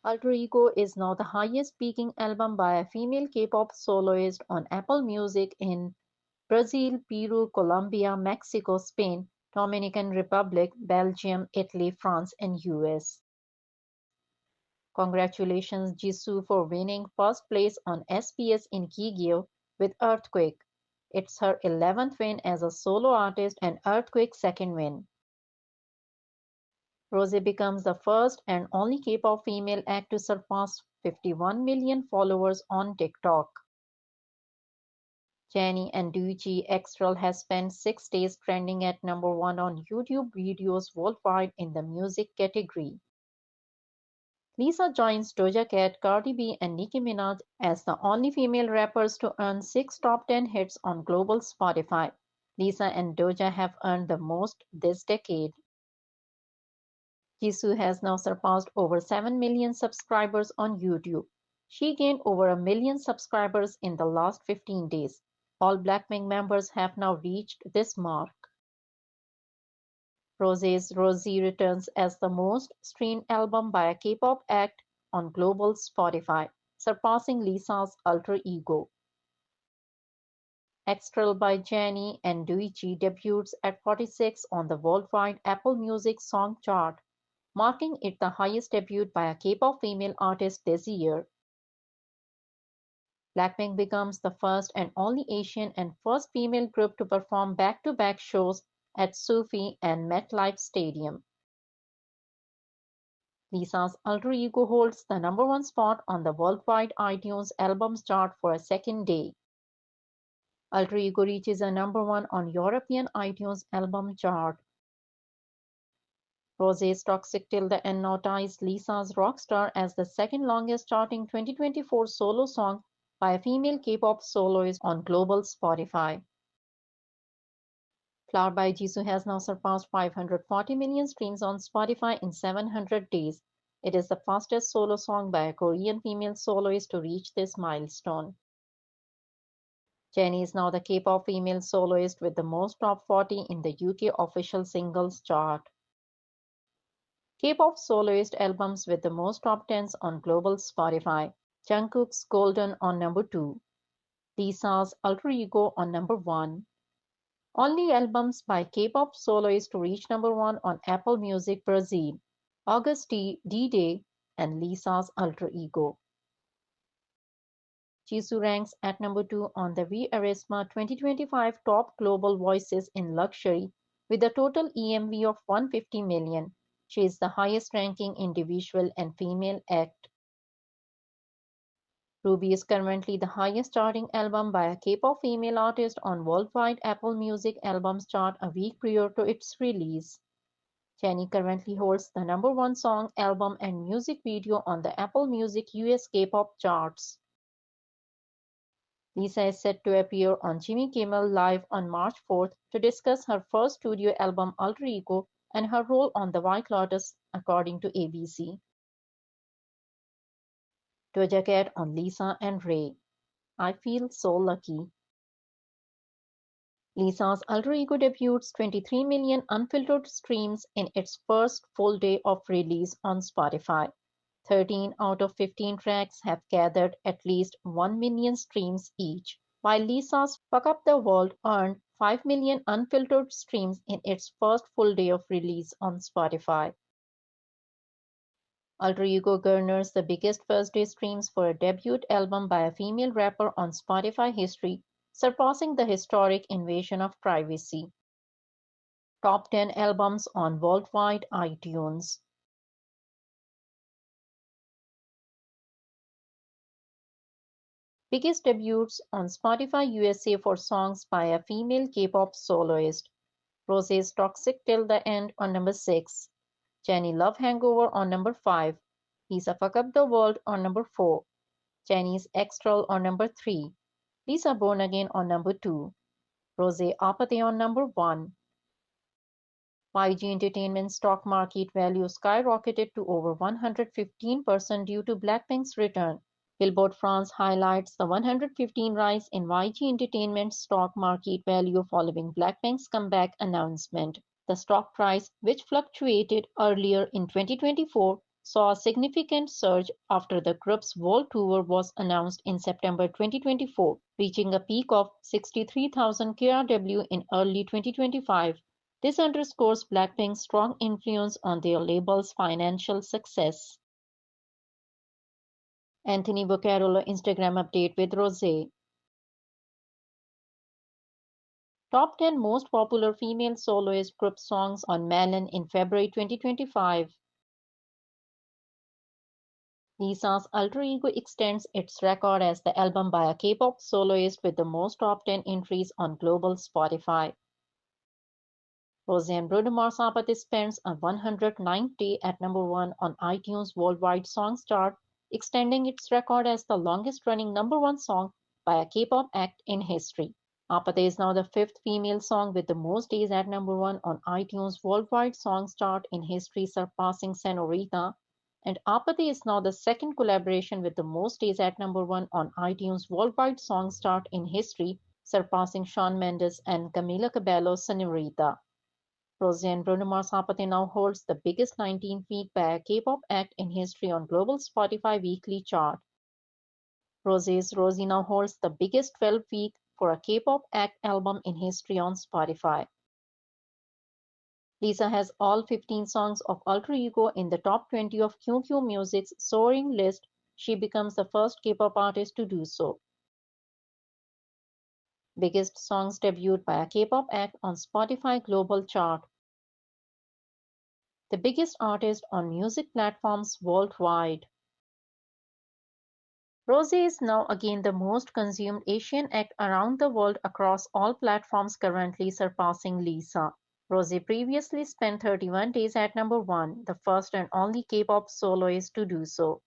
Alter Ego is now the highest-peaking album by a female K-pop soloist on Apple Music in Brazil, Peru, Colombia, Mexico, Spain, Dominican Republic, Belgium, Italy, France, and US. Congratulations Jisoo for winning first place on SBS in Kyiv with Earthquake. It's her 11th win as a solo artist and Earthquake's second win. Rosé becomes the first and only K-pop female act to surpass 51 million followers on TikTok. Jennie and Jennie Extral has spent 6 days trending at number 1 on YouTube videos worldwide in the music category. Lisa joins Doja Cat, Cardi B, and Nicki Minaj as the only female rappers to earn 6 top 10 hits on global Spotify. Lisa and Doja have earned the most this decade. Jisoo has now surpassed over 7 million subscribers on YouTube. She gained over a million subscribers in the last 15 days. All Blackpink members have now reached this mark. Rosé's Rosie returns as the most streamed album by a K-pop act on global Spotify, surpassing Lisa's Alter Ego. Extral by Jennie and Jennie debuts at 46 on the worldwide Apple Music song chart, marking it the highest debut by a K-pop female artist this year. Blackpink becomes the first and only Asian and first female group to perform back-to-back shows at SoFi and MetLife Stadium. Lisa's Alter Ego holds the number 1 spot on the worldwide iTunes albums chart for a second day. Alter Ego reaches a number 1 on European iTunes album chart. Rosé's Toxic Till the End now ties Lisa's Rockstar as the second longest charting 2024 solo song by a female K-pop soloist on global Spotify. Flower by Jisoo has now surpassed 540 million streams on Spotify in 700 days. It is the fastest solo song by a Korean female soloist to reach this milestone. Jennie is now the K-pop female soloist with the most top 40 in the UK official singles chart. K-pop soloist albums with the most top 10s on global Spotify. Jungkook's Golden on number 2. Lisa's Alter Ego on number 1. Only albums by K-pop soloists to reach number 1 on Apple Music Brazil. August D-Day and Lisa's Alter Ego. Jisoo ranks at number 2 on the Verisma 2025 Top Global Voices in Luxury with a total EMV of 150 million. She is the highest-ranking individual and female act. Ruby is currently the highest-charting album by a K-pop female artist on worldwide Apple Music albums chart a week prior to its release. Jennie currently holds the number 1 song, album, and music video on the Apple Music US K-pop charts. Lisa is set to appear on Jimmy Kimmel Live on March 4th to discuss her first studio album Alter Ego and her role on The White Lotus, according to ABC. Doja Cat on Lisa and Ray. I feel so lucky. Lisa's Alter Ego debuts 23 million unfiltered streams in its first full day of release on Spotify. 13 out of 15 tracks have gathered at least 1 million streams each, while Lisa's Fuck Up the World earned 5 million unfiltered streams in its first full day of release on Spotify. Alter Ego garners the biggest first-day streams for a debut album by a female rapper on Spotify history, surpassing the historic Invasion of Privacy. Top 10 albums on worldwide iTunes. Biggest debuts on Spotify USA for songs by a female K-pop soloist. Rosé's Toxic Till the End on number 6. Jennie Love Hangover on number 5. Lisa Fuck Up the World on number 4. Jennie's Extral on number 3. Lisa Born Again on number 2. Rosé APT on number 1. YG Entertainment stock market value skyrocketed to over 115% due to Blackpink's return. Billboard France highlights the 115% rise in YG Entertainment's stock market value following Blackpink's comeback announcement. The stock price, which fluctuated earlier in 2024, saw a significant surge after the group's world tour was announced in September 2024, reaching a peak of 63,000 KRW in early 2025. This underscores Blackpink's strong influence on their label's financial success. Anthony Boccarolo Instagram update with Rosé. Top 10 most popular female soloist group songs on Melon in February 2025. Lisa's alter ego extends its record as the album by a K-pop soloist with the most top 10 entries on global Spotify. Rosé and Bruno Mars APT spends a 109th day at number 1 on iTunes Worldwide Songs chart, extending its record as the longest-running number 1 song by a K-pop act in history. APT is now the fifth female song with the most days at number 1 on iTunes Worldwide Songs chart in history, surpassing Senorita, and APT is now the second collaboration with the most days at number 1 on iTunes Worldwide Songs chart in history, surpassing Shawn Mendes and Camila Cabello's Senorita. Rosie and Bruno Mars APT now holds the biggest 19th week by a K-pop act in history on global Spotify weekly chart. Rosé's Rosie now holds the biggest 12th week for a K-pop act album in history on Spotify. Lisa has all 15 songs of Alter Ego in the top 20 of QQ Music's Soaring list. She becomes the first K-pop artist to do so. Biggest songs debuted by a K-pop act on Spotify global chart. The biggest artist on music platforms worldwide. Rosé is now again the most consumed Asian act around the world across all platforms, currently surpassing Lisa. Rosé previously spent 31 days at number 1, the first and only K-pop soloist to do so.